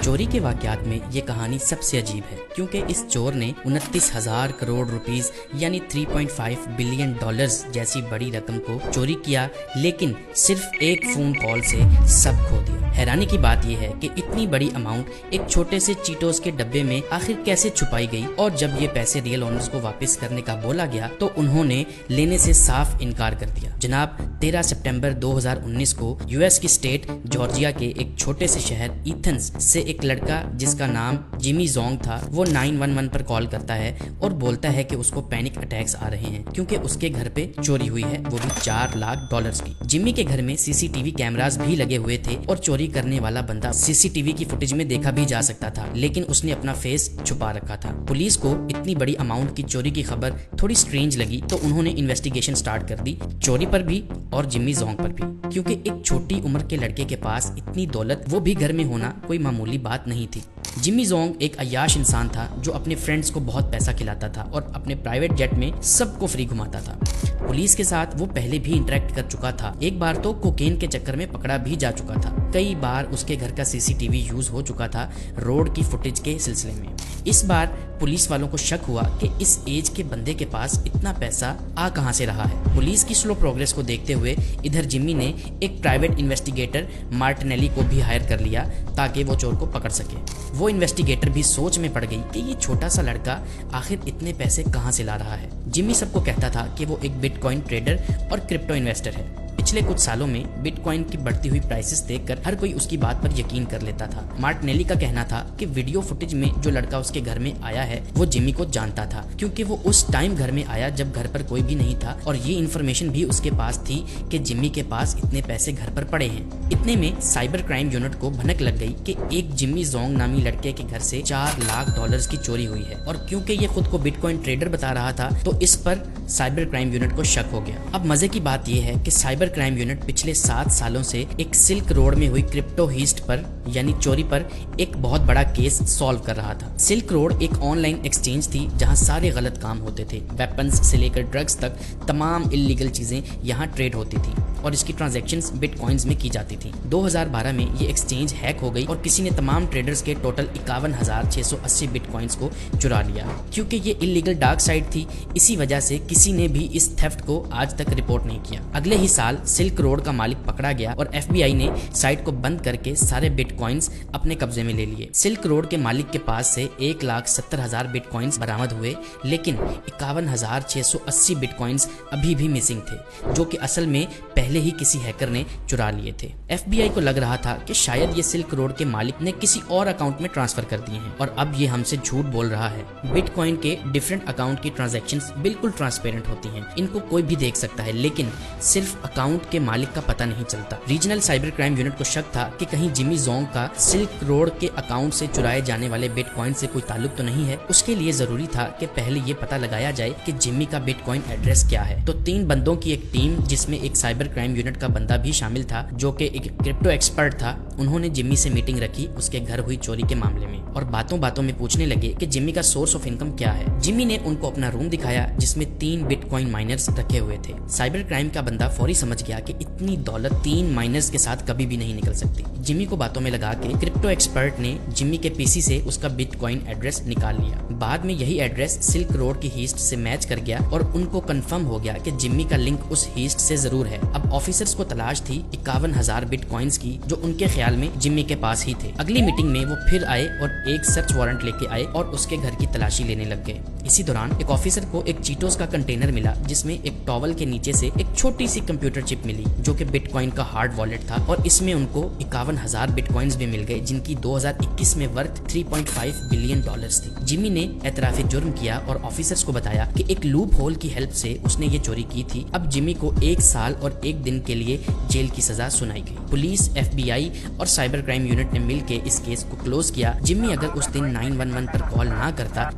چوری کے واقعات میں یہ کہانی سب سے عجیب ہے کیونکہ اس چور نے 29,000 کروڑ روپیز یعنی 3.5 بلین ڈالرز جیسی بڑی رقم کو چوری کیا، لیکن صرف ایک فون کال سے سب کھو دیا۔ حیرانی کی بات یہ ہے کہ اتنی بڑی اماؤنٹ ایک چھوٹے سے چیٹوز کے ڈبے میں آخر کیسے چھپائی گئی، اور جب یہ پیسے ریئل اونرز کو واپس کرنے کا بولا گیا تو انہوں نے لینے سے صاف انکار کر دیا۔ جناب 13 سپٹمبر 2019 کو یو ایس کی اسٹیٹ جارجیا کے ایک چھوٹے سے شہر ایتھنز سے ایک لڑکا جس کا نام جیمی زونگ تھا، وہ 911 پر کال کرتا ہے اور بولتا ہے کہ اس کو پینک اٹیکس آ رہے ہیں کیونکہ اس کے گھر پہ چوری ہوئی ہے، وہ بھی 4 لاکھ ڈالرز کی۔ جیمی کے گھر میں سی سی ٹی وی کیمراز بھی لگے ہوئے تھے اور چوری کرنے والا بندہ سی سی ٹی وی کی فوٹیج میں دیکھا بھی جا سکتا تھا، لیکن اس نے اپنا فیس چھپا رکھا تھا۔ پولیس کو اتنی بڑی اماؤنٹ کی چوری کی خبر تھوڑی سٹرینج لگی تو انہوں نے انویسٹیگیشن سٹارٹ کر دی، چوری پر بھی اور جیمی زونگ پر بھی، کیونکہ ایک چھوٹی عمر کے لڑکے کے پاس اتنی دولت وہ بھی گھر میں ہونا کوئی معمولی بات نہیں تھی۔ جیمی زونگ ایک عیاش انسان تھا جو اپنے فرینڈز کو بہت پیسہ کھلاتا تھا اور اپنے پرائیویٹ جیٹ میں سب کو فری گھماتا تھا۔ پولیس کے ساتھ وہ پہلے بھی انٹریکٹ کر چکا تھا، ایک بار تو کوکین کے چکر میں پکڑا بھی جا چکا تھا، کئی بار اس کے گھر کا سی سی ٹی وی یوز ہو چکا تھا روڈ کی فوٹیج کے سلسلے میں۔ اس بار پولیس والوں کو شک ہوا کہ اس ایج کے بندے کے پاس اتنا پیسہ آ کہاں سے رہا ہے۔ پولیس کی سلو پروگریس کو دیکھتے ہوئے ادھر جیمی نے ایک پرائیویٹ انویسٹیگیٹر مارٹینیلی کو بھی ہائر کر لیا تاکہ وہ چور کو پکڑ سکے۔ وہ انویسٹیگیٹر بھی سوچ میں پڑ گئی کہ یہ چھوٹا سا لڑکا آخر اتنے پیسے کہاں سے لا رہا ہے۔ جیمی سب کو کہتا تھا کہ وہ ایک بٹ کوائن ٹریڈر اور کرپٹو انویسٹر ہے۔ پچھلے کچھ سالوں میں بٹ کوائن کی بڑھتی ہوئی پرائسز دیکھ کر ہر کوئی اس کی بات پر یقین کر لیتا تھا۔ مارٹینیلی کا کہنا تھا کہ ویڈیو فوٹیج میں جو لڑکا اس کے گھر میں آیا ہے وہ جیمی کو جانتا تھا، کیونکہ وہ اس ٹائم گھر میں آیا جب گھر پر کوئی بھی نہیں تھا، اور یہ انفارمیشن بھی اس کے پاس تھی کہ جیمی کے پاس اتنے پیسے گھر پر پڑے ہیں۔ اتنے میں سائبر کرائم یونٹ کو بھنک لگ گئی کہ ایک جیمی زونگ نامی لڑکے کے گھر سے 4 لاکھ ڈالرز کی چوری ہوئی ہے، اور کیونکہ یہ خود کو بٹ کوائن ٹریڈر بتا رہا تھا تو اس پر سائبر کرائم یونٹ کو شک ہو گیا۔ اب مزے کی بات یہ ہے کہ سائبر کرائم یونٹ پچھلے 7 سالوں سے ایک سلک روڈ میں ہوئی کرپٹو ہیسٹ پر یعنی چوری پر ایک بہت بڑا کیس سالو کر رہا تھا۔ سلک روڈ ایک آن لائن ایکسچینج تھی جہاں سارے غلط کام ہوتے تھے، ویپنز سے لے کر ڈرگز تک تمام انلیگل چیزیں یہاں ٹریڈ ہوتی تھی اور اس کی ٹرانزیکشنز بٹ کوائنز میں کی جاتی تھیں۔ 2012 میں یہ ایکسچینج ہیک ہو گئی اور کسی نے تمام ٹریڈرز کے ٹوٹل 51,680 بٹ کوائنز کو چرا لیا۔ کیونکہ یہ انلیگل ڈارک سائٹ تھی، اسی وجہ سے کسی نے بھی اس تھیفٹ کو آج تک رپورٹ نہیں کیا۔ اگلے ہی سال سلک روڈ کا مالک پکڑا گیا اور ایف بی آئی نے سائٹ کو بند کر کے سارے بٹ کوائنز اپنے قبضے میں لے لیے۔ سلک روڈ کے مالک کے پاس سے 1,70,000 بٹ کوائنز برآمد ہوئے، لیکن 51,680 بٹ کوائنز ابھی بھی مسنگ تھے، جو کہ اصل میں پہلے ہی کسی ہیکر نے چرا لیے تھے۔ ایف بی آئی کو لگ رہا تھا کہ شاید یہ سلک روڈ کے مالک نے کسی اور اکاؤنٹ میں ٹرانسفر کر دیے ہیں اور اب یہ ہم سے جھوٹ بول رہا ہے۔ بٹ کوائن کے ڈیفرنٹ اکاؤنٹ کی ٹرانزیکشنز بالکل ٹرانسپیرنٹ ہوتی ہیں، ان کو کوئی بھی دیکھ سکتا ہے، لیکن صرف اکاؤنٹ کے مالک کا پتہ نہیں چلتا۔ ریجنل سائبر کرائم یونٹ کو شک تھا کہ کہیں جیمی زونگ کا سلک روڈ کے اکاؤنٹ سے چرائے جانے والے بٹ کوائن سے کوئی تعلق تو نہیں ہے۔ اس کے لیے ضروری تھا کہ پہلے یہ پتہ لگایا جائے کہ جیمی کا بٹ کوائن ایڈریس کیا ہے۔ تو 3 بندوں کی ایک ٹیم، جس میں ایک سائبر کرائم یونٹ کا بندہ بھی شامل تھا جو کہ ایک کرپٹو ایکسپرٹ تھا، انہوں نے جیمی سے میٹنگ رکھی اس کے گھر ہوئی چوری کے معاملے میں، اور باتوں باتوں میں پوچھنے لگے کہ جیمی کا سورس آف انکم کیا ہے۔ جیمی نے ان کو اپنا روم دکھایا جس میں 3 بٹ کوائن مائنرز رکھے ہوئے تھے۔ سائبر کرائم کا بندہ فوری سمجھ گیا کہ اتنی دولت 3 مائنرز کے ساتھ کبھی بھی نہیں نکل سکتی۔ جیمی کو باتوں میں لگا کہ کرپٹو ایکسپرٹ نے جیمی کے پی سی سے اس کا بٹ کوائن ایڈریس نکال لیا۔ بعد میں یہی ایڈریس سلک روڈ کی ہیسٹ سے میچ کر گیا اور ان کو کنفرم ہو گیا کہ جیمی کا لنک اس ہیسٹ سے ضرور ہے۔ اب آفیسرز کو تلاش تھی 51,000 بٹ کوائنز کی جو ان کے خیال میں جیمی کے پاس ہی تھے۔ اگلی میٹنگ میں وہ پھر آئے اور ایک سرچ وارنٹ لے کے آئے اور اس کے گھر کی تلاشی لینے لگ گئے۔ اسی دوران ایک آفیسر کو ایک چیٹوز کا کنٹینر ملا جس میں ایک ٹاول کے نیچے سے ایک چھوٹی سی کمپیوٹر چپ ملی جو کہ بٹ کوائن کا ہارڈ والیٹ تھا، اور اس میں ان کو 51,000 بٹ کوائنز بھی مل گئے جن کی 2021 میں ورتھ 3.5 بلین ڈالرز تھی۔ جیمی نے اعتراف جرم کیا اور آفیسرز کو بتایا کہ ایک لوپ ہول کی ہیلپ سے اس نے یہ چوری کی تھی۔ اب جیمی کو 1 سال اور 1 دن کے لیے جیل کی سزا سنائی گئی۔ پولیس، ایف بی آئی اور سائبر کرائم یونٹ نے مل کے اس کیس کو کلوز کیا۔ جیمی اگر اس دن 911 پر کال نہ کرتا